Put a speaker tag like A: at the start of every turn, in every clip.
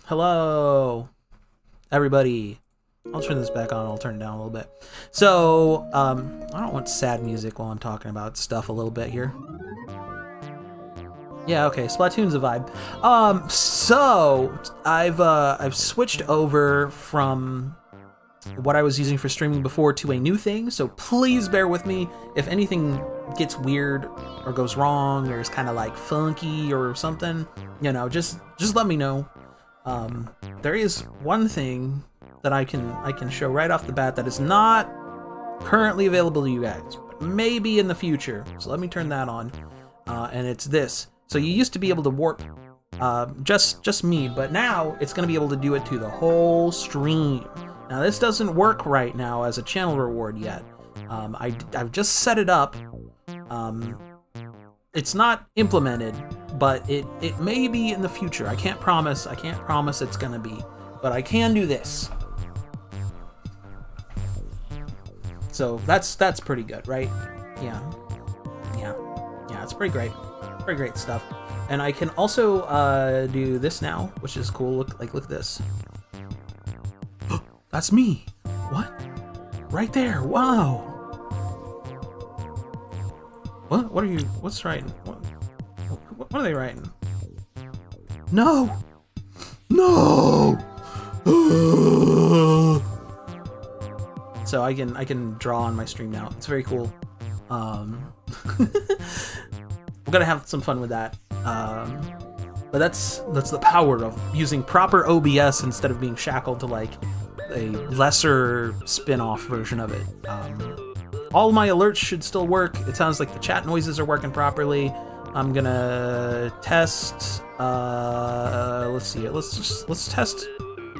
A: Hello, everybody. I'll turn this back on. I'll turn it down a little bit. So, I don't want sad music while I'm talking about stuff a little bit here. Yeah, okay. Splatoon's a vibe. So I've switched over from what I was using for streaming before to a new thing. So please bear with me if anything gets weird or goes wrong or is kind of like funky or something. You know, just let me know. There is one thing that I can show right off the bat that is not currently available to you guys, but maybe in the future. So let me turn that on, and it's this. So you used to be able to warp just me, but now it's going to be able to do it to the whole stream. Now this doesn't work right now as a channel reward yet. I've just set it up. It's not implemented, but it may be in the future. I can't promise it's gonna be, but I can do this. So that's pretty good, right? Yeah, it's pretty great stuff. And I can also do this now, which is cool. Look at this. That's me. What? Right there. Wow. What are you? What's writing? What are they writing? No. No. So I can draw on my stream now. It's very cool. We're gonna have some fun with that. But that's the power of using proper OBS instead of being shackled to like a lesser spin-off version of it. All my alerts should still work. It sounds like the chat noises are working properly. I'm gonna test. Let's see. Let's test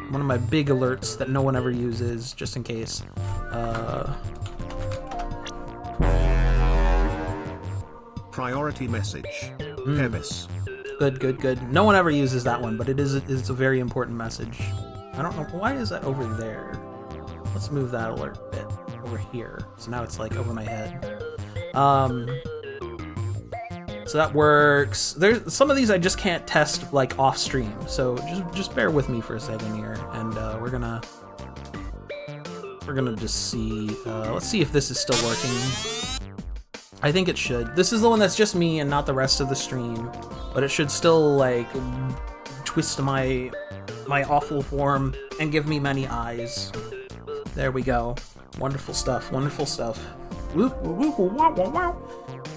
A: one of my big alerts that no one ever uses, just in case.
B: Priority message. Hemis.
A: Good. No one ever uses that one, but it's a very important message. I don't know why is that over there. Let's move that alert bit over here. So now it's like over my head. So that works. There's some of these I just can't test like off stream. So just bear with me for a second here, and we're gonna just see. Let's see if this is still working. I think it should. This is the one that's just me and not the rest of the stream, but it should still like twist my awful form and give me many eyes. There we go. Wonderful stuff. Whoop, whoop, wow, wow, wow.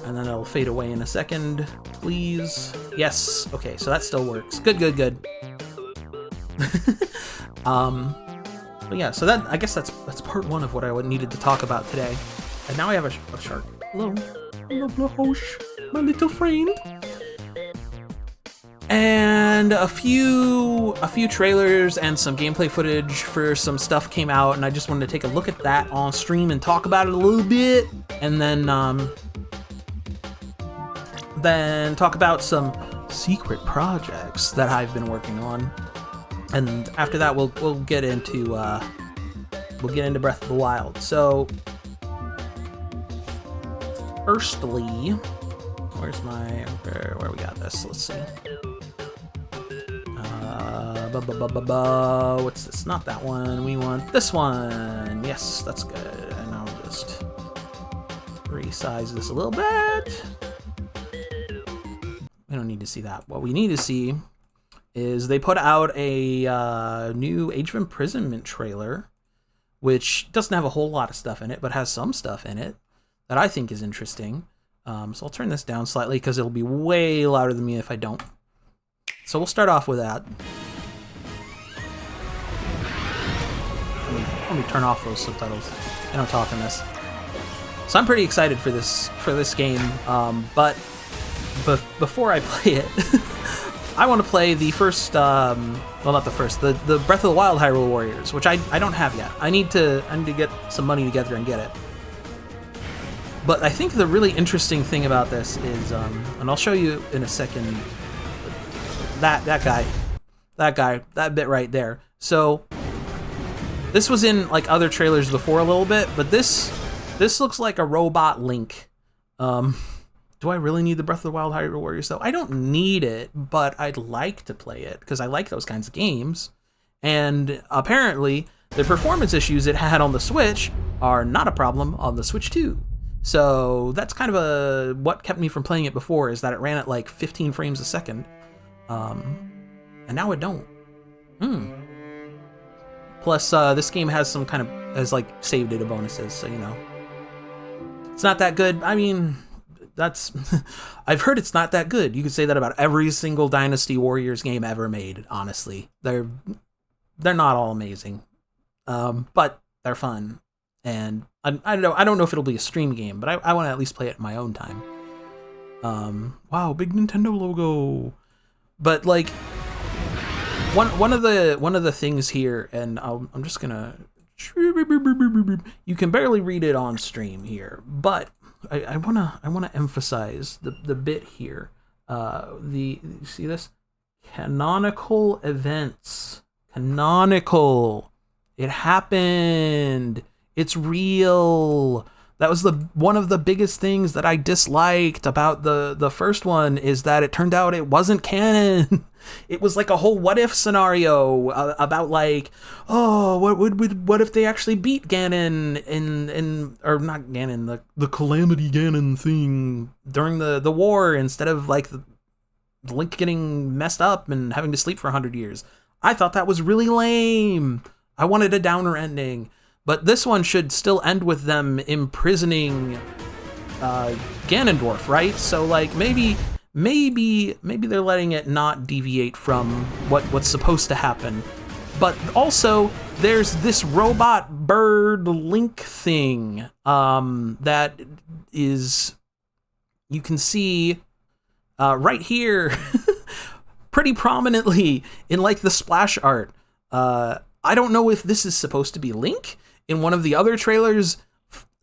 A: And then it'll fade away in a second, please. Yes. Okay, so that still works. Good. But yeah, so I guess that's part one of what I needed to talk about today. And now I have a shark. Hello, Hosh, my little friend. And a few trailers and some gameplay footage for some stuff came out, and I just wanted to take a look at that on stream and talk about it a little bit, and then talk about some secret projects that I've been working on. And after that, we'll get into Breath of the Wild. So, firstly, where we got this? Let's see. What's this? Not that one. We want this one. Yes, that's good. And I'll just resize this a little bit. We don't need to see that. What we need to see is they put out a new Age of Imprisonment trailer, which doesn't have a whole lot of stuff in it, but has some stuff in it that I think is interesting. So I'll turn this down slightly because it'll be way louder than me if I don't. So we'll start off with that. Let me turn off those subtitles. I don't talk in this. So I'm pretty excited for this game, but before I play it, I want to play the first, well, not the first, the Breath of the Wild Hyrule Warriors, which I don't have yet. I need to get some money together and get it. But I think the really interesting thing about this is, and I'll show you in a second, that bit right there. So this was in like other trailers before a little bit, but this looks like a robot Link. do I really need the Breath of the Wild Hyrule Warriors though? I don't need it, but I'd like to play it because I like those kinds of games. And apparently, the performance issues it had on the Switch are not a problem on the Switch 2. So that's kind of what kept me from playing it before, is that it ran at like 15 frames a second. And now it don't. Plus, this game has some kind of, like save data bonuses, so you know. It's not that good. I mean, that's, I've heard it's not that good. You could say that about every single Dynasty Warriors game ever made, honestly. They're not all amazing. But they're fun. And I don't know if it'll be a stream game, but I want to at least play it in my own time. Wow, big Nintendo logo. But like one of the things here, and I'm just gonna, you can barely read it on stream here, but I wanna emphasize the bit here. You see this? Canonical events. Canonical. It happened. It's real. That was one of the biggest things that I disliked about the first one, is that it turned out it wasn't canon. It was like a whole what if scenario about like, oh, what if they actually beat Ganon or not Ganon, the Calamity Ganon thing during the war, instead of like the Link getting messed up and having to sleep for 100 years. I thought that was really lame. I wanted a downer ending. But this one should still end with them imprisoning Ganondorf, right? So like maybe they're letting it not deviate from what's supposed to happen. But also there's this robot bird Link thing that is, you can see right here pretty prominently in like the splash art. I don't know if this is supposed to be Link. In one of the other trailers,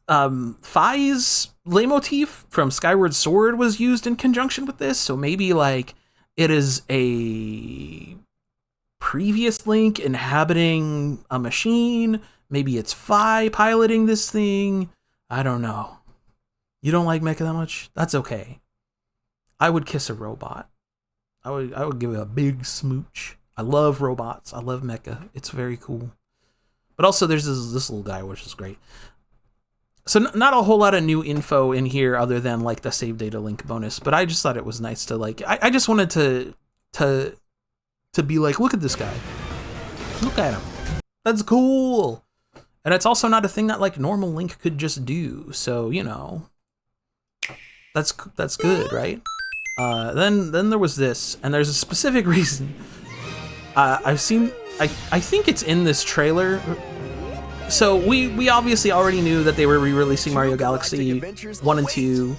A: Fi's leitmotif from Skyward Sword was used in conjunction with this, so maybe like it is a previous Link inhabiting a machine. Maybe it's Fi piloting this thing. I don't know. You don't like mecha that much? That's okay. I would kiss a robot. I would give it a big smooch. I love robots. I love mecha. It's very cool. But also there's this little guy, which is great. So not a whole lot of new info in here other than like the save data Link bonus, but I just thought it was nice to like, I just wanted to be like, look at this guy. Look at him. That's cool. And it's also not a thing that like normal Link could just do. So, you know, that's good, right? Then there was this, and there's a specific reason. I've seen, I think it's in this trailer. So we obviously already knew that they were re-releasing Mario Galaxy 1 and 2.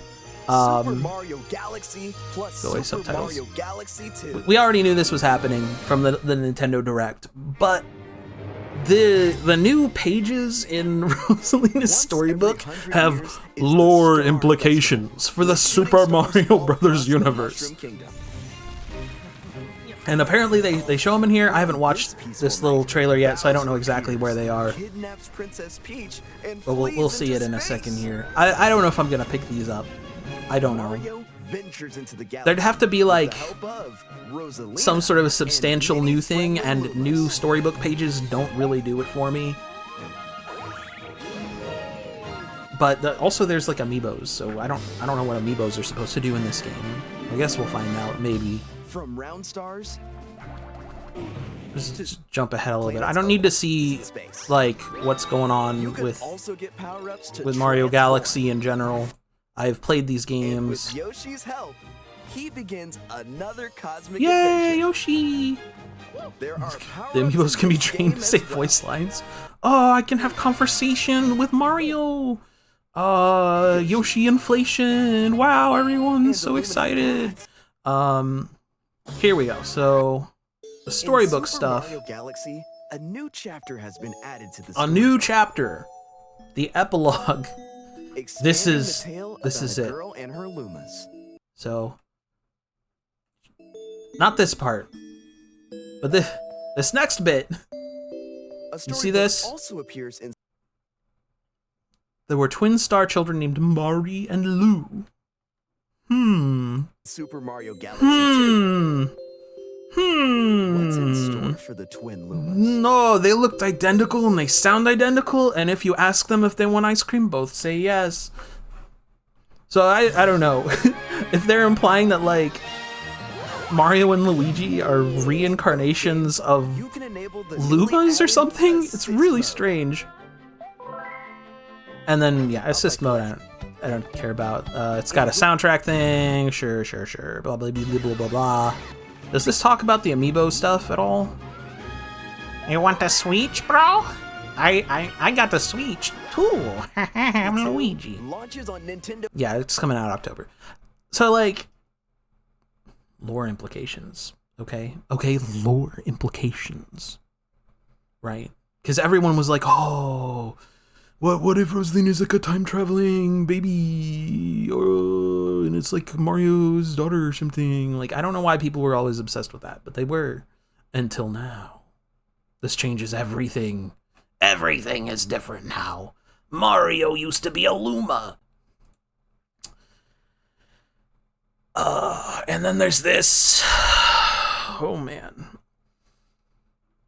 C: Super Mario Galaxy plus
A: Go away,
C: Super
A: subtitles.
C: Mario Galaxy 2.
A: We already knew this was happening from the Nintendo Direct, but the new pages in Rosalina's storybook have lore implications for the Super Mario Brothers universe. And apparently they show them in here. I haven't watched this little trailer yet, so I don't know exactly where they are. But we'll see it in a second here. I don't know if I'm gonna pick these up. I don't know. There'd have to be like some sort of a substantial new thing, and new storybook pages don't really do it for me. But also there's like amiibos, so I don't know what amiibos are supposed to do in this game. I guess we'll find out, maybe.
C: From Round Stars,
A: just jump ahead a little bit. I don't need to see like what's going on with Mario Galaxy in general. I've played these games.
C: With Yoshi's help, he begins another cosmic
A: Yay,
C: adventure.
A: Yoshi!
C: There are
A: The amiibos can be trained to say voice lines. Oh, I can have conversation with Mario. Yoshi inflation. Wow, everyone's so excited. Here we go. So the storybook stuff.
C: Mario Galaxy, a new chapter has been added to the
A: A
C: story.
A: new chapter. The epilogue. This is
C: the tale
A: this
C: about
A: is
C: a
A: it.
C: girl and her Lumas.
A: So not this part, but this next bit.
C: A
A: see
C: storybook
A: this?
C: also appears in
A: There were twin star children named Mari and Lou.
C: Super Mario Galaxy 2. What's in
A: Hmm.
C: store for the twin Lumas?
A: No, they looked identical and they sound identical, and if you ask them if they want ice cream, both say yes. So I don't know. If they're implying that, like, Mario and Luigi are reincarnations of
C: You can enable the
A: Lumas or something? It's
C: assist
A: really
C: mode.
A: strange. And then, yeah, assist mode, I don't care about. It's got a soundtrack thing. Sure. Blah, blah, blah, blah, blah, blah. Does this talk about the amiibo stuff at all? You want the Switch, bro? I got the Switch, too. I'm Luigi.
C: Launches on Nintendo.
A: Yeah, it's coming out October. So, like, lore implications, okay? Okay, lore implications. Right? Because everyone was like, oh, what if Rosalina's like a time-traveling baby? And it's like Mario's daughter or something. Like, I don't know why people were always obsessed with that, but they were. Until now. This changes everything. Everything is different now. Mario used to be a Luma. And then there's this. Oh man.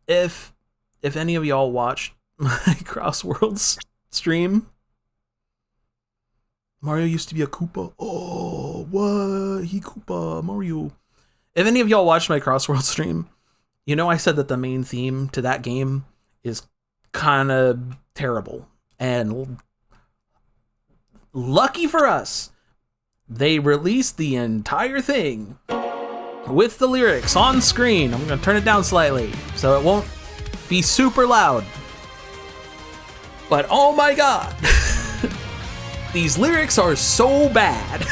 A: If any of y'all watched my Crossworlds stream, Mario used to be a Koopa. Oh, what? He Koopa, Mario. If any of y'all watched my Crossworlds stream, you know I said that the main theme to that game is kind of terrible. And lucky for us, they released the entire thing with the lyrics on screen. I'm going to turn it down slightly so it won't be super loud. But oh my god, these lyrics are so bad.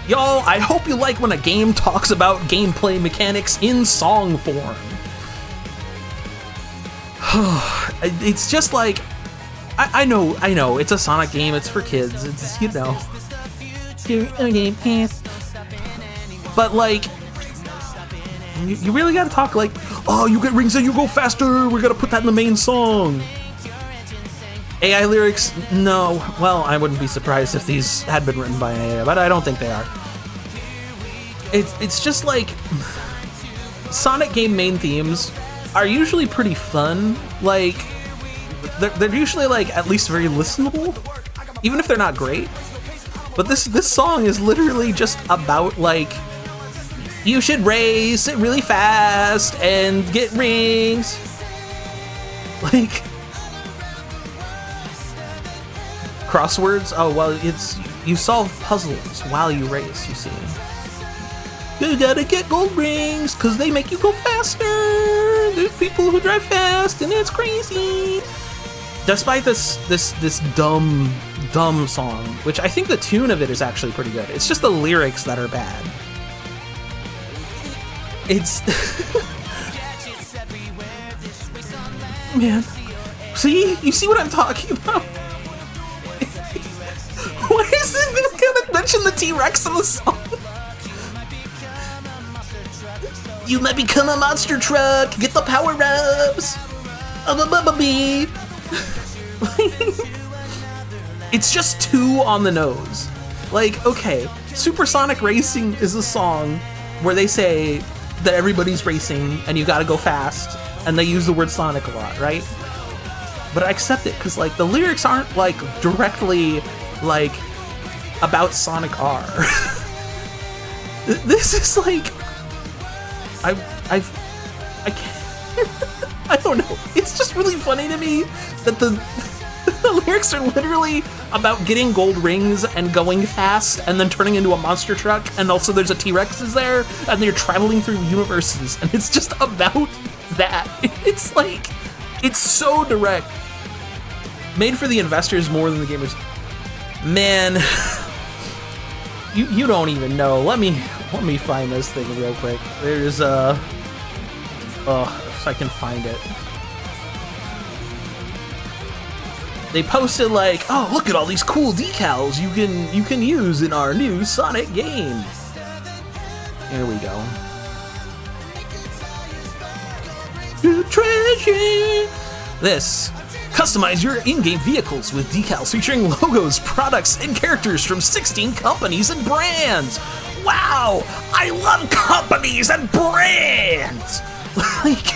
A: Y'all, I hope you like when a game talks about gameplay mechanics in song form. It's just like, I know, it's a Sonic game, it's for kids, it's, you know. But like, you really gotta talk like, oh, you get rings and you go faster, we gotta put that in the main song. AI lyrics, no. Well, I wouldn't be surprised if these had been written by an AI, but I don't think they are. It's just like, Sonic game main themes are usually pretty fun. Like, they're usually like at least very listenable, even if they're not great. But this song is literally just about like, you should race it really fast and get rings. Like, crosswords. Oh well, it's you solve puzzles while you race. You see, you gotta get gold rings because they make you go faster. There's people who drive fast, and it's crazy. Despite this dumb song, which I think the tune of it is actually pretty good. It's just the lyrics that are bad. It's man, see, you see what I'm talking about? Why isn't this gonna mention the T-Rex in the song? You might become a monster truck. Get the power-ups. Beep. It's just too on the nose. Like, okay, Supersonic Racing is a song where they say that everybody's racing and you gotta go fast, and they use the word Sonic a lot, right? But I accept it because like the lyrics aren't like directly like about Sonic R. This is like I can't. I don't know. It's just really funny to me that the lyrics are literally about getting gold rings and going fast and then turning into a monster truck, and also there's a T-Rex is there and they're traveling through universes, and it's just about that. It's like, it's so direct. Made for the investors more than the gamers. Man, you don't even know. Let me find this thing real quick. There's if I can find it. They posted like, oh, look at all these cool decals you can use in our new Sonic game. Here we go. Treasure. This. Customize your in-game vehicles with decals featuring logos, products, and characters from 16 companies and brands. Wow, I love companies and brands. Like,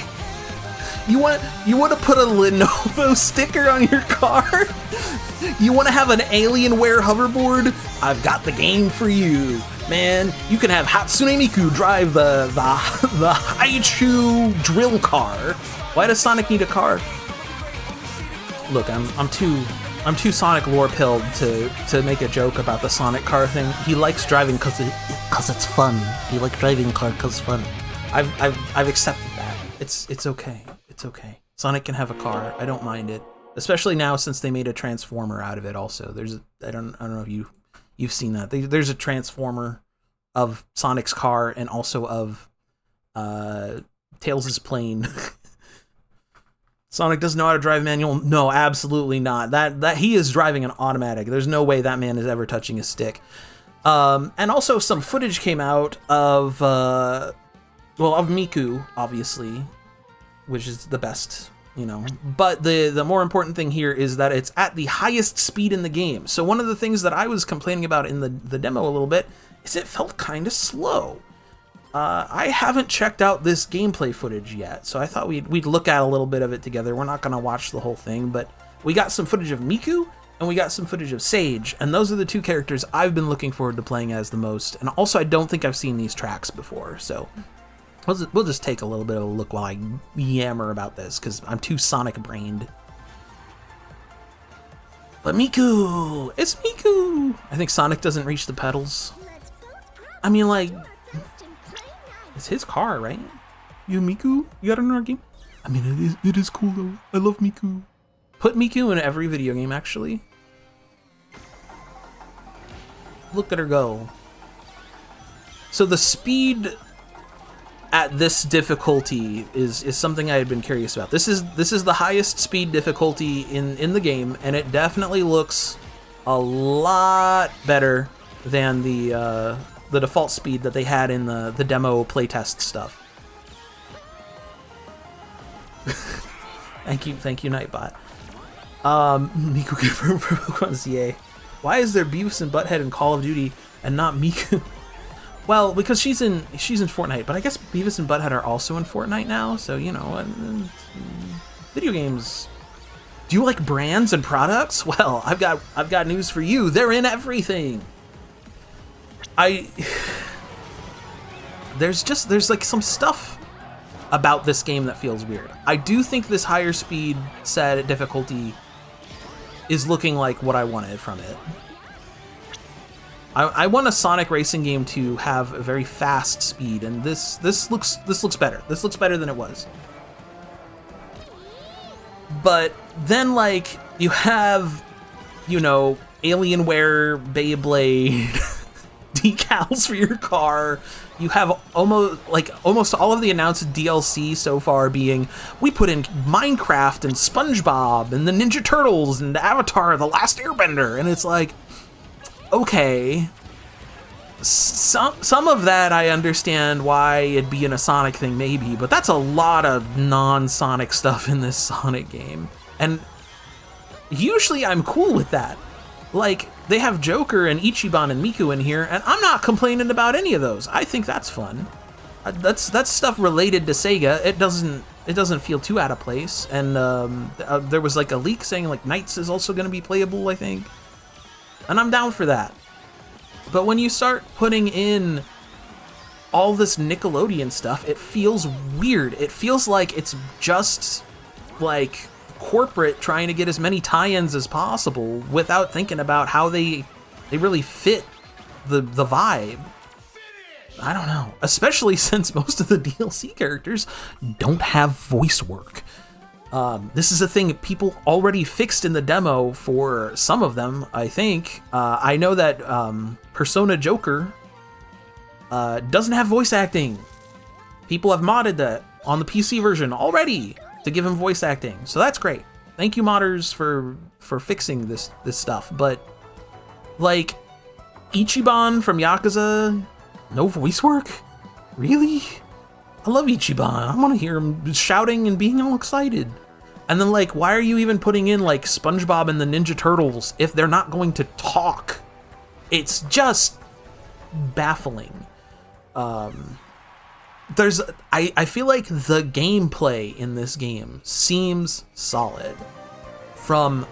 A: you want to put a Lenovo sticker on your car? You want to have an Alienware hoverboard? I've got the game for you, man. You can have Hatsune Miku drive the Haichu drill car. Why does Sonic need a car? Look, I'm too Sonic lore pilled to make a joke about the Sonic car thing. He likes driving cause it's fun. He likes driving a car cause it's fun. I've accepted that. It's okay. It's okay. Sonic can have a car. I don't mind it. Especially now since they made a Transformer out of it also. I don't know if you've seen that. There's a Transformer of Sonic's car and also of Tails' plane. Sonic doesn't know how to drive manual? No, absolutely not. That he is driving an automatic. There's no way that man is ever touching a stick. And also some footage came out of Miku, obviously, which is the best, you know. But the more important thing here is that it's at the highest speed in the game. So one of the things that I was complaining about in the demo a little bit is it felt kind of slow. I haven't checked out this gameplay footage yet, so I thought we'd look at a little bit of it together. We're not going to watch the whole thing, but we got some footage of Miku, and we got some footage of Sage, and those are the two characters I've been looking forward to playing as the most. And also, I don't think I've seen these tracks before, so we'll just take a little bit of a look while I yammer about this, because I'm too Sonic-brained. But Miku! It's Miku! I think Sonic doesn't reach the pedals. I mean, like, it's his car, right? You Miku? You got it in our game? I mean, it is cool, though. I love Miku. Put Miku in every video game, actually. Look at her go. So the speed at this difficulty is something I had been curious about. This is the highest speed difficulty in the game, and it definitely looks a lot better than the default speed that they had in the demo playtest stuff. Thank you, Nightbot. Miku confirmed for Pokemon CA. Why is there Beavis and Butthead in Call of Duty and not Miku? Well, because she's in Fortnite, but I guess Beavis and Butthead are also in Fortnite now, so you know, video games. Do you like brands and products? Well, I've got news for you. They're in everything. There's like some stuff about this game that feels weird. I do think this higher speed set difficulty is looking like what I wanted from it. I want a Sonic racing game to have a very fast speed, and this looks better. This looks better than it was. But then, like, you have, you know, Alienware Beyblade decals for your car. You have almost all of the announced DLC so far being, we put in Minecraft and SpongeBob and the Ninja Turtles and Avatar: The Last Airbender, and it's like, okay, some of that I understand why it'd be in a Sonic thing maybe, but that's a lot of non-Sonic stuff in this Sonic game, and usually I'm cool with that. Like, they have Joker and Ichiban and Miku in here, and I'm not complaining about any of those. I think that's fun. That's stuff related to Sega. It doesn't feel too out of place. And there was like a leak saying like Knights is also going to be playable, I think, and I'm down for that. But when you start putting in all this Nickelodeon stuff, it feels weird. It feels like it's just like corporate trying to get as many tie-ins as possible without thinking about how they really fit the vibe. I don't know, especially since most of the DLC characters don't have voice work. This is a thing people already fixed in the demo for some of them, I think. I know that Persona Joker doesn't have voice acting. People have modded that on the PC version already to give him voice acting, so that's great. Thank you, modders, for fixing this stuff. But like Ichiban from Yakuza, no voice work? Really? I love Ichiban. I want to hear him shouting and being all excited. And then, like, why are you even putting in like SpongeBob and the Ninja Turtles if they're not going to talk? It's just baffling. I feel like the gameplay in this game seems solid. From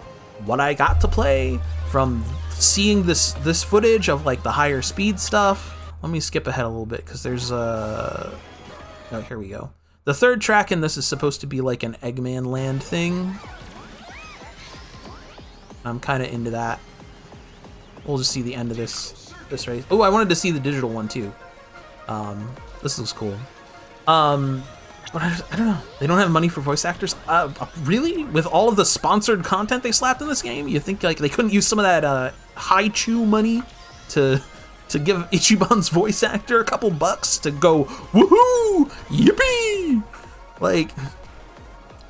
A: what I got to play, from seeing this footage of like the higher speed stuff. Let me skip ahead a little bit because there's oh, here we go. The third track in this is supposed to be like an Eggman Land thing. I'm kind of into that. We'll just see the end of this race. Oh, I wanted to see the digital one too. This looks cool. But I don't know. They don't have money for voice actors. Really? With all of the sponsored content they slapped in this game, you think like they couldn't use some of that Haichu money to give Ichiban's voice actor a couple bucks to go woohoo, yippee? Like,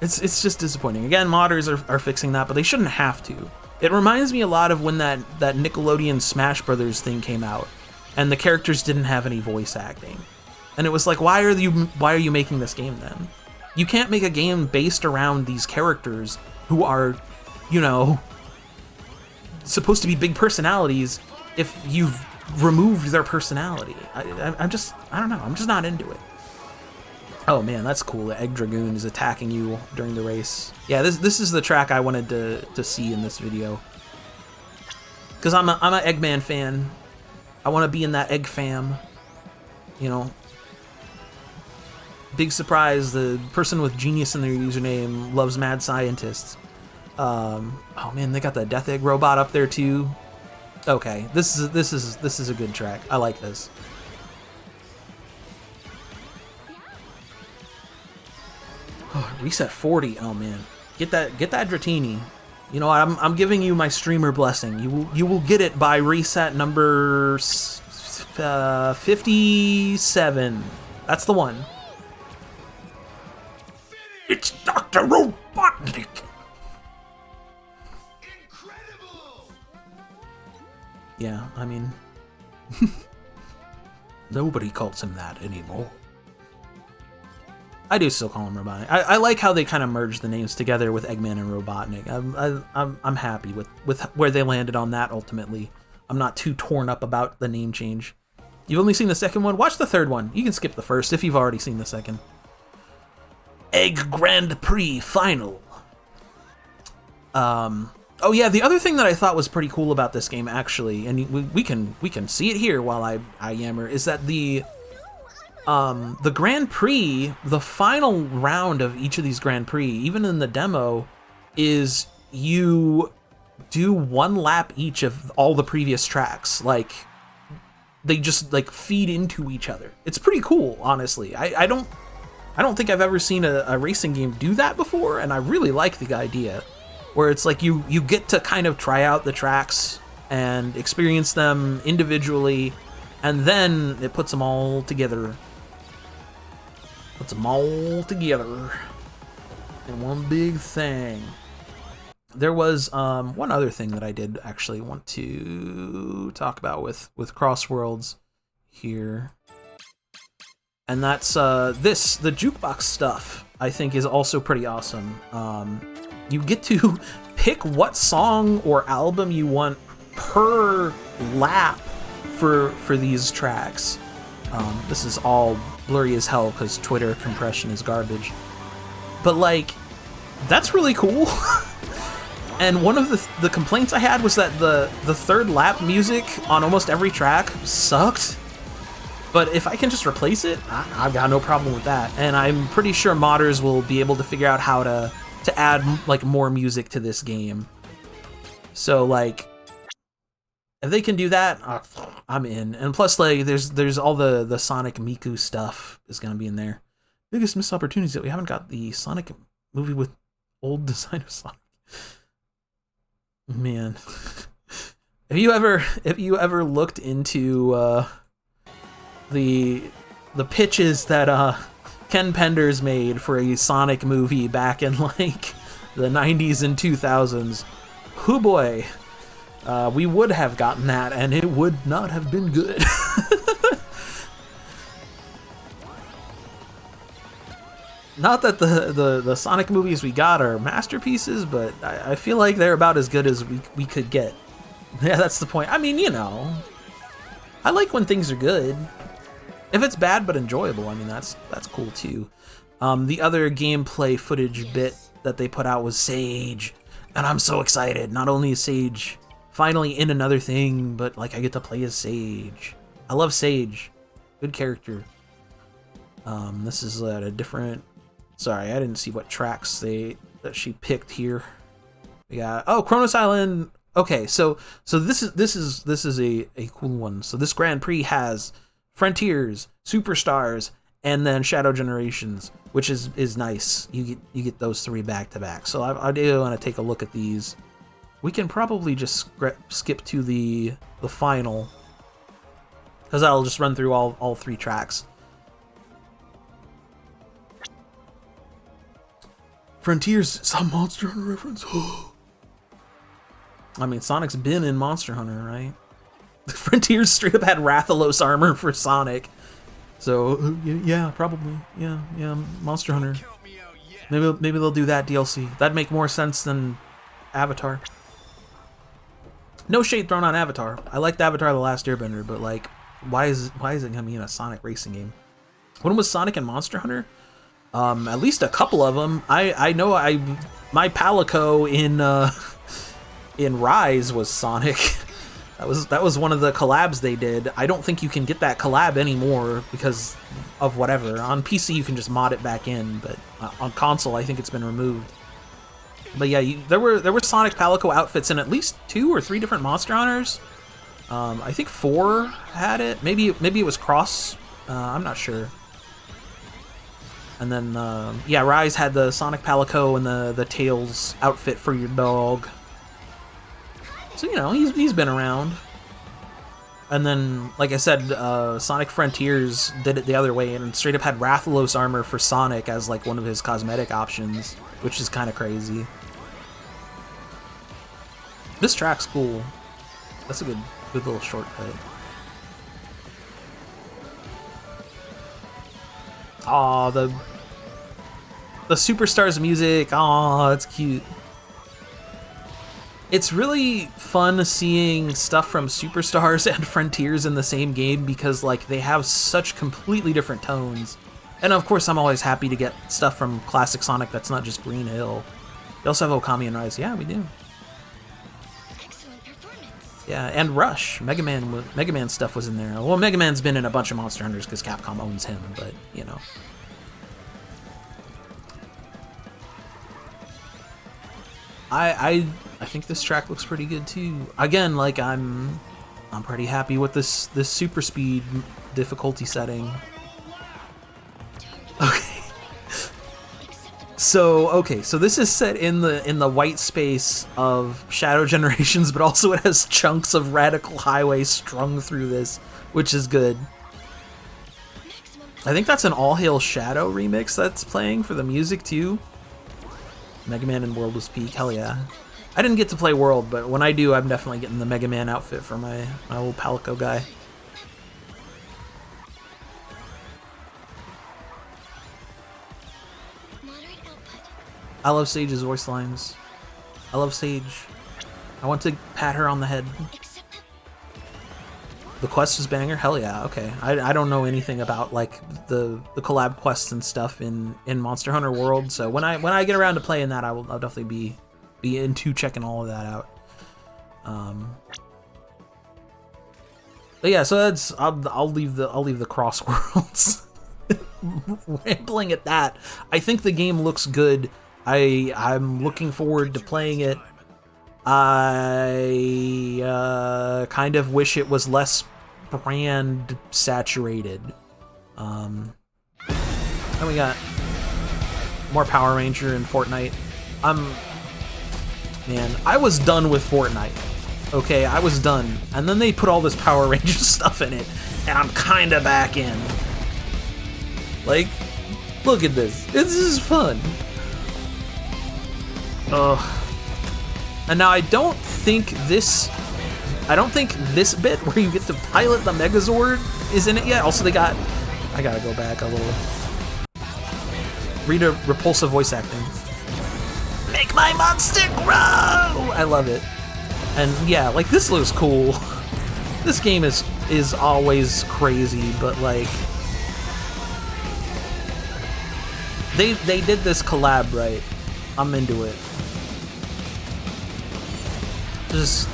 A: it's just disappointing. Again, modders are fixing that, but they shouldn't have to. It reminds me a lot of when that Nickelodeon Smash Brothers thing came out, and the characters didn't have any voice acting. And it was like, why are you making this game then? You can't make a game based around these characters who are, you know, supposed to be big personalities if you've removed their personality. I don't know. I'm just not into it. Oh man, that's cool. The Egg Dragoon is attacking you during the race. Yeah, this is the track I wanted to see in this video. Because I'm an Eggman fan. I want to be in that Egg fam. You know. Big surprise, the person with genius in their username loves mad scientists. Oh man, they got the Death Egg robot up there too. Okay, this is a good track. I like this. Oh, reset 40. Oh man, get that Dratini. You know what? I'm giving you my streamer blessing. You will get it by reset number 57. That's the one. It's Dr. Robotnik! Incredible! Yeah, I mean... nobody calls him that anymore. I do still call him Robotnik. I like how they kind of merged the names together with Eggman and Robotnik. I'm happy with where they landed on that ultimately. I'm not too torn up about the name change. You've only seen the second one? Watch the third one. You can skip the first if you've already seen the second. Egg Grand Prix Final. Oh yeah, the other thing that I thought was pretty cool about this game, actually, and we can see it here while I yammer, is that the Grand Prix, the final round of each of these Grand Prix, even in the demo, is you do one lap each of all the previous tracks. Like, they just like feed into each other. It's pretty cool, honestly. I don't think I've ever seen a racing game do that before, and I really like the idea, where it's like you get to kind of try out the tracks and experience them individually, and then it puts them all together. Puts them all together in one big thing. There was one other thing that I did actually want to talk about with Crossworlds here. And that's the jukebox stuff, I think, is also pretty awesome. You get to pick what song or album you want per lap for these tracks. This is all blurry as hell because Twitter compression is garbage. But like, that's really cool. And one of the complaints I had was that the third lap music on almost every track sucked. But if I can just replace it, I've got no problem with that. And I'm pretty sure modders will be able to figure out how to add like more music to this game. So like, if they can do that, I'm in. And plus, like, there's all the Sonic Miku stuff is gonna be in there. Biggest missed opportunities that we haven't got the Sonic movie with old design of Sonic. Man, have you ever looked into the pitches that Ken Penders made for a Sonic movie back in like the 90s and 2000s? Hoo boy, we would have gotten that, and it would not have been good. Not that the Sonic movies we got are masterpieces, but I feel like they're about as good as we could get. Yeah, that's the point. I mean, you know, I like when things are good. If it's bad but enjoyable, I mean, that's cool too. The other gameplay footage bit that they put out was Sage, and I'm so excited. Not only is Sage finally in another thing, but like I get to play as Sage. I love Sage. Good character. This is at a different... Sorry, I didn't see what tracks that she picked here. We got Kronos Island. Okay, so this is a cool one. So this Grand Prix has Frontiers, Superstars, and then Shadow Generations, which is nice. You get those 3 back to back. So I do want to take a look at these. We can probably just skip to the final, because I'll just run through all 3 tracks. Frontiers, some Monster Hunter reference. I mean, Sonic's been in Monster Hunter, right? Frontiers straight up had Rathalos armor for Sonic. So, yeah, probably. Yeah, Monster Hunter. Maybe they'll do that DLC. That'd make more sense than Avatar. No shade thrown on Avatar. I liked Avatar: The Last Airbender, but like, why is it gonna be in a Sonic racing game? When was Sonic and Monster Hunter? At least a couple of them. I know my Palico in Rise was Sonic. That was one of the collabs they did. I don't think you can get that collab anymore because of whatever. On PC you can just mod it back in, but on console I think it's been removed. But yeah, there were Sonic Palico outfits in at least 2 or 3 different Monster Hunters. I think 4 had it. Maybe it was Cross. I'm not sure. And then, yeah, Rise had the Sonic Palico and the Tails outfit for your dog. So, you know, he's been around. And then, like I said, Sonic Frontiers did it the other way and straight up had Rathalos armor for Sonic as, like, one of his cosmetic options, which is kind of crazy. This track's cool. That's a good little shortcut. Aw, the Superstars music. Aw, that's cute. It's really fun seeing stuff from Superstars and Frontiers in the same game because, like, they have such completely different tones. And of course, I'm always happy to get stuff from classic Sonic that's not just Green Hill. We also have Okami and Rise. Yeah, we do.
D: Excellent performance.
A: Yeah, and Rush. Mega Man stuff was in there. Well, Mega Man's been in a bunch of Monster Hunters because Capcom owns him, but, you know. I think this track looks pretty good too. Again, like I'm pretty happy with this super speed difficulty setting. Okay. So this is set in the white space of Shadow Generations, but also it has chunks of Radical Highway strung through this, which is good. I think that's an All Hail Shadow remix that's playing for the music too. Mega Man and World was peak, hell yeah. I didn't get to play World, but when I do, I'm definitely getting the Mega Man outfit for my old Palico guy. I love Sage's voice lines. I love Sage. I want to pat her on the head. The quest is banger? Hell yeah, okay. I don't know anything about like the collab quests and stuff in Monster Hunter World, so when I get around to playing that, I'll definitely be into checking all of that out. But yeah, so that's I'll leave the Crossworlds. Rambling at that. I think the game looks good. I'm looking forward to playing it. I kind of wish it was less brand saturated. Then we got more Power Ranger and Fortnite. Man, I was done with Fortnite. Okay, I was done. And then they put all this Power Ranger stuff in it, and I'm kinda back in. Like, look at this. This is fun. Ugh. And now I don't think this bit where you get to pilot the Megazord is in it yet. Also, I gotta go back a little. Read a repulsive voice acting. Make my monster grow! I love it. And yeah, like this looks cool. This game is is always crazy, but like they did this collab right. I'm into it. Just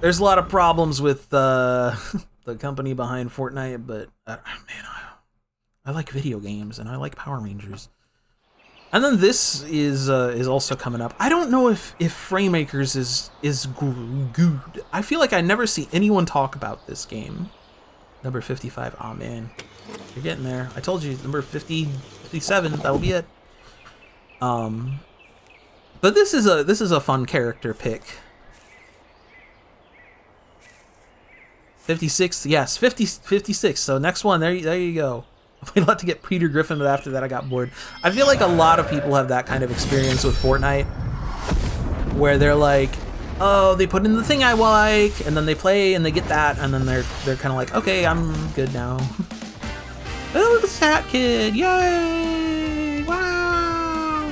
A: there's a lot of problems with the company behind Fortnite, but man, I like video games and I like Power Rangers. And then this is also coming up. I don't know if Framemakers is good. I feel like I never see anyone talk about this game. Number 55. Oh man, you're getting there. I told you, number 50, 57. That'll be it. But this is a fun character pick. 56. Yes, 56. So next one. There you go. We had to get Peter Griffin, but after that I got bored. I feel like a lot of people have that kind of experience with Fortnite, where they're like, oh, they put in the thing I like, and then they play and they get that, and then they're kind of like, okay, I'm good now. Oh, look at this hat kid! Yay! Wow!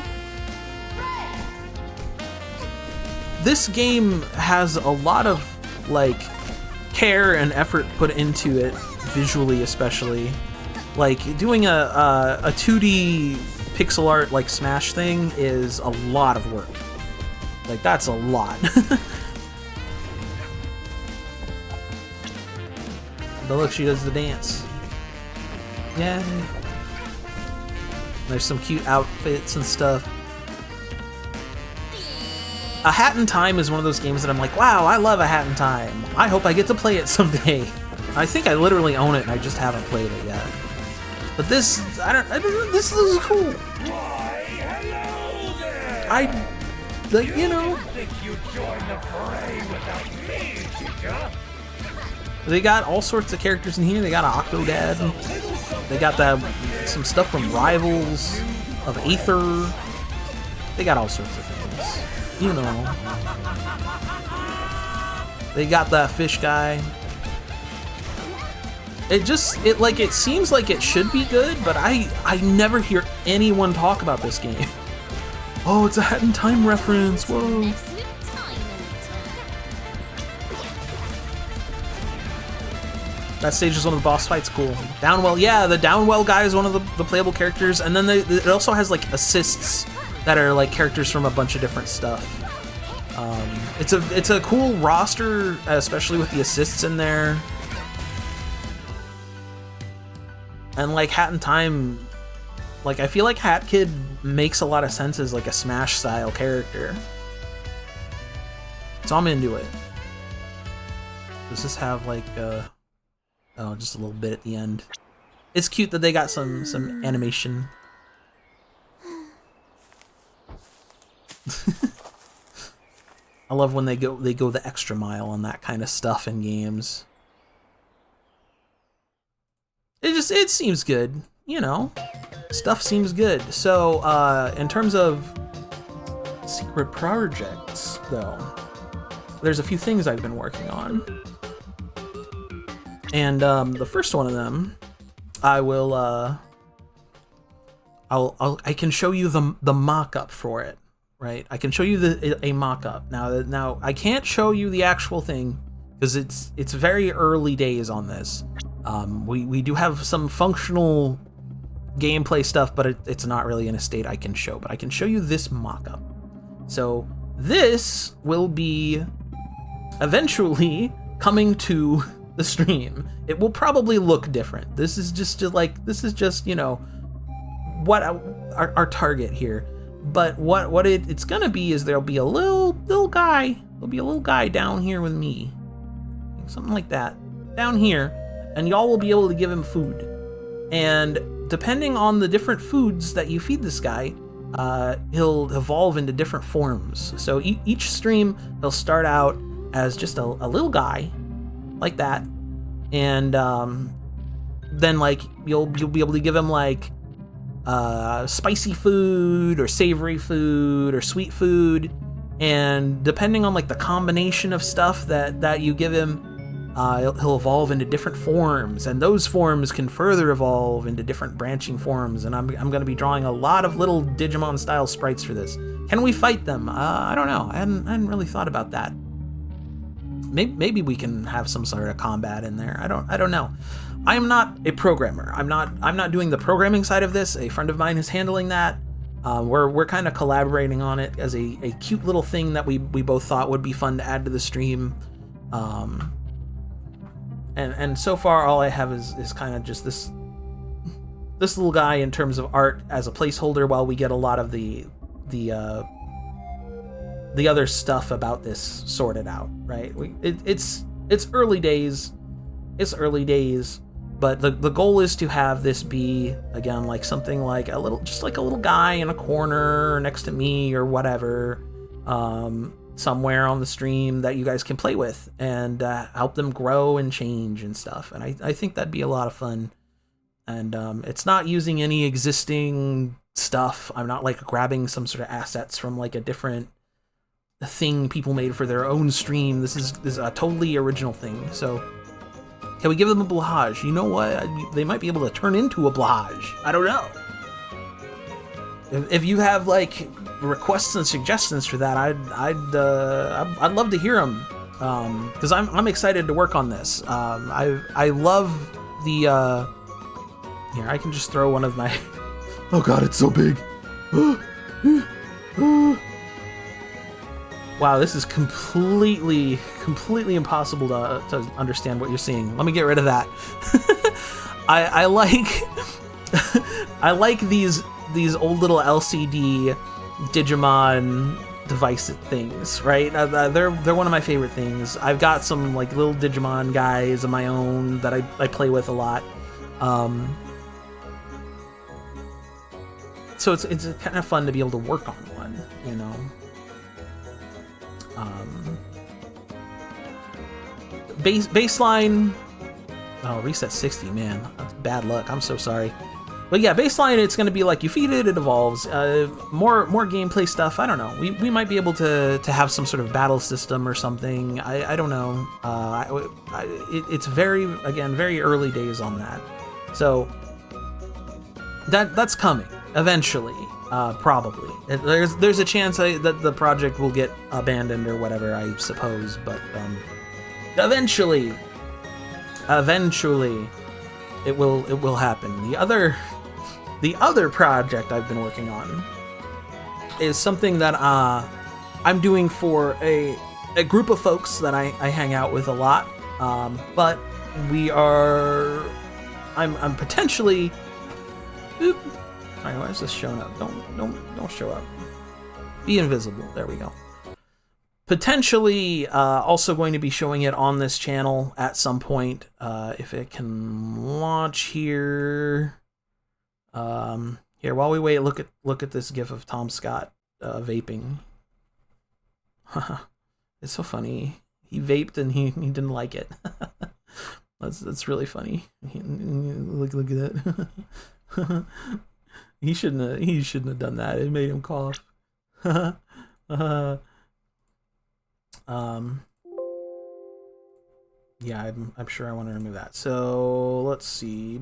A: This game has a lot of like care and effort put into it, visually especially. Like, doing a 2D pixel art, like, Smash thing is a lot of work. Like, that's a lot. But look, she does the dance. Yay. There's some cute outfits and stuff. A Hat in Time is one of those games that I'm like, wow, I love A Hat in Time. I hope I get to play it someday. I think I literally own it and I just haven't played it yet. But this, this is cool.
E: Why, hello there.
A: Like, you know.
E: Think you joined the fray without me, did ya?
A: They got all sorts of characters in here. They got Octodad. They got some stuff from Rivals, of Aether. They got all sorts of things. You know. They got that fish guy. It seems like it should be good, but I never hear anyone talk about this game. Oh, it's a Hat in Time reference. Whoa. That stage is one of the boss fights. Cool. Downwell, yeah, the Downwell guy is one of the playable characters, and then it also has like assists that are like characters from a bunch of different stuff. It's a cool roster, especially with the assists in there. And like Hat in Time, like I feel like Hat Kid makes a lot of sense as like a Smash style character. So I'm into it. Does this have like oh, just a little bit at the end. It's cute that they got some animation. I love when they go the extra mile on that kind of stuff in games. It seems good, you know. Stuff seems good. So, in terms of secret projects, though, there's a few things I've been working on. And the first one of them, I can show you the mock-up for it, right? I can show you a mock-up. Now I can't show you the actual thing because it's very early days on this. We do have some functional gameplay stuff, but it's not really in a state I can show. But I can show you this mock-up. So this will be eventually coming to the stream. It will probably look different. This is just you know what our target here. But what it's gonna be is there'll be a little guy. There'll be a little guy down here with me, something like that, down here. And y'all will be able to give him food. And depending on the different foods that you feed this guy, he'll evolve into different forms. So each stream, he'll start out as just a little guy, like that. And then like you'll be able to give him like spicy food or savory food or sweet food. And depending on like the combination of stuff that you give him, he'll evolve into different forms, and those forms can further evolve into different branching forms. And I'm going to be drawing a lot of little Digimon style sprites for this. Can we fight them? I don't know. I hadn't really thought about that. maybe we can have some sort of combat in there. I don't know. I am not a programmer. I'm not doing the programming side of this. A friend of mine is handling that. We're kind of collaborating on it as a cute little thing that we both thought would be fun to add to the stream. And so far all I have is kind of just this little guy in terms of art as a placeholder while we get a lot of the other stuff about this sorted out, right? It's early days. It's early days, but the goal is to have this be, again, like something like just like a little guy in a corner next to me or whatever, somewhere on the stream that you guys can play with and help them grow and change and stuff. And I think that'd be a lot of fun. And it's not using any existing stuff. I'm not like grabbing some sort of assets from like a different thing people made for their own stream. This is a totally original thing. So can we give them a blahage? You know what? They might be able to turn into a blahage. I don't know. If you have like requests and suggestions for that, I'd love to hear them. Because I'm excited to work on this. I love the here, I can just throw one of my oh god, it's so big. Wow, this is completely impossible to understand what you're seeing. Let me get rid of that. I like I like these old little LCD Digimon device things, right? They're one of my favorite things. I've got some like little Digimon guys of my own that I play with a lot. So it's kind of fun to be able to work on one, you know. Baseline. Oh, reset 60, man. That's bad luck. I'm so sorry. But yeah, baseline, it's going to be like you feed it, it evolves. More gameplay stuff. I don't know. We might be able to have some sort of battle system or something. I don't know. It's very early days on that. So that's coming eventually, probably. There's a chance that the project will get abandoned or whatever, I suppose. But eventually, it will happen. The other project I've been working on is something that I'm doing for a group of folks that I hang out with a lot. But I'm potentially. Oop. Alright, why is this showing up? Don't show up. Be invisible. There we go. Potentially also going to be showing it on this channel at some point, if it can launch here. Here, while we wait, look at this gif of Tom Scott vaping. It's so funny. He vaped and he didn't like it. That's really funny. Look at that. He shouldn't have done that. It made him cough. Yeah, I'm sure I want to remove that. So let's see.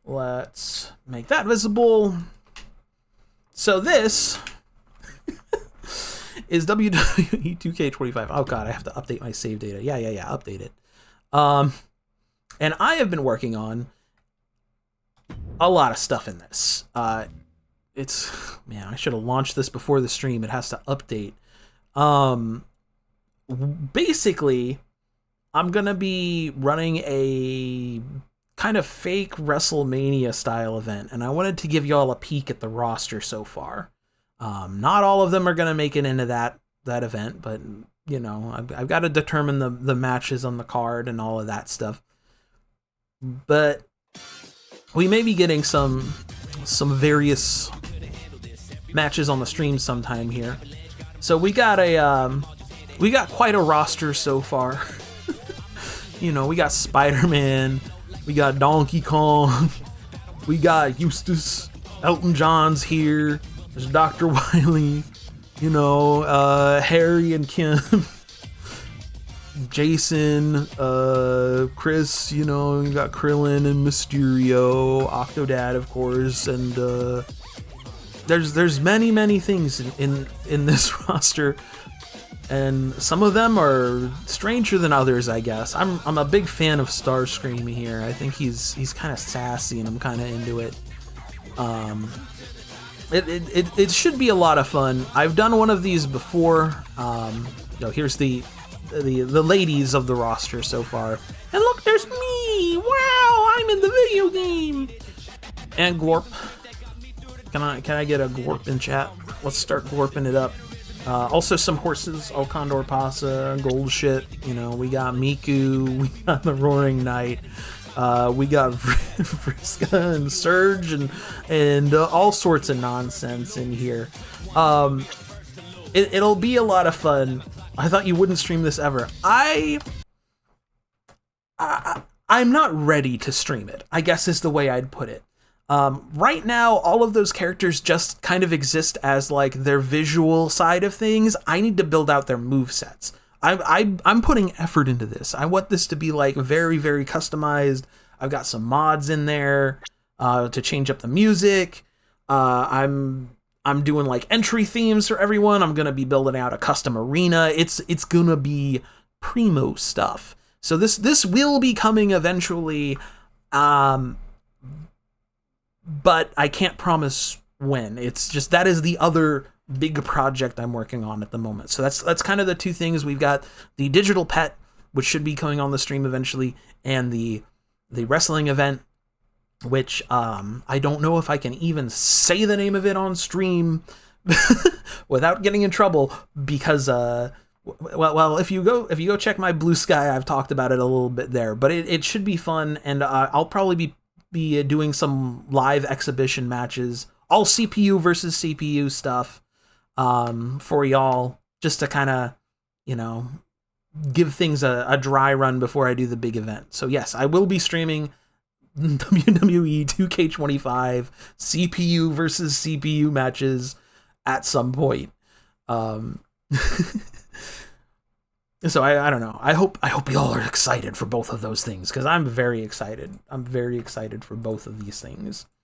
A: Let's make that visible. So this is WWE 2K25. Oh god, I have to update my save data. Yeah, update it. And I have been working on a lot of stuff in this. Man, I should have launched this before the stream. It has to update. Basically, I'm gonna be running a kind of fake WrestleMania style event, and I wanted to give y'all a peek at the roster so far. Not all of them are gonna make it into that event, but you know, I've got to determine the matches on the card and all of that stuff. But we may be getting some various matches on the stream sometime here. So we got quite a roster so far. You know, we got Spider-Man, we got Donkey Kong, we got Eustace, Elton John's here, there's Dr. Wily, you know, Harry and Kim, Jason, Chris, you know, you got Krillin and Mysterio, Octodad, of course, and there's many things in this roster. and some of them are stranger than others, I guess. I'm a big fan of Starscream here. I think he's kind of sassy, and I'm kind of into it. It should be a lot of fun. I've done one of these before. Here's the ladies of the roster so far. And look, there's me! Wow, I'm in the video game! And Glorp. Can I get a Glorp in chat? Let's start Glorping it up. Also some horses, El Condor Pasa, Gold Shit. We got Miku, we got the Roaring Knight. We got Vriska and Surge and all sorts of nonsense in here. It'll be a lot of fun. I thought you wouldn't stream this ever. I'm not ready to stream it, I guess is the way I'd put it. Right now, all of those characters just kind of exist as like their visual side of things. I need to build out their movesets. I'm putting effort into this. I want this to be like very, very customized. I've got some mods in there to change up the music. I'm doing like entry themes for everyone. I'm gonna be building out a custom arena. It's gonna be primo stuff. So this will be coming eventually, but I can't promise when. It's just that is the other big project I'm working on at the moment. So that's kind of the two things. We've got the digital pet, which should be coming on the stream eventually, and the wrestling event, which I don't know if I can even say the name of it on stream without getting in trouble, because well, if you go check my Blue Sky, I've talked about it a little bit there, but it should be fun, and I'll probably be doing some live exhibition matches, all CPU versus CPU stuff, for y'all, just to kind of, give things a dry run before I do the big event. So yes, I will be streaming WWE 2K25 CPU versus CPU matches at some point. So I don't know. I hope y'all are excited for both of those things, because I'm very excited. I'm very excited for both of these things.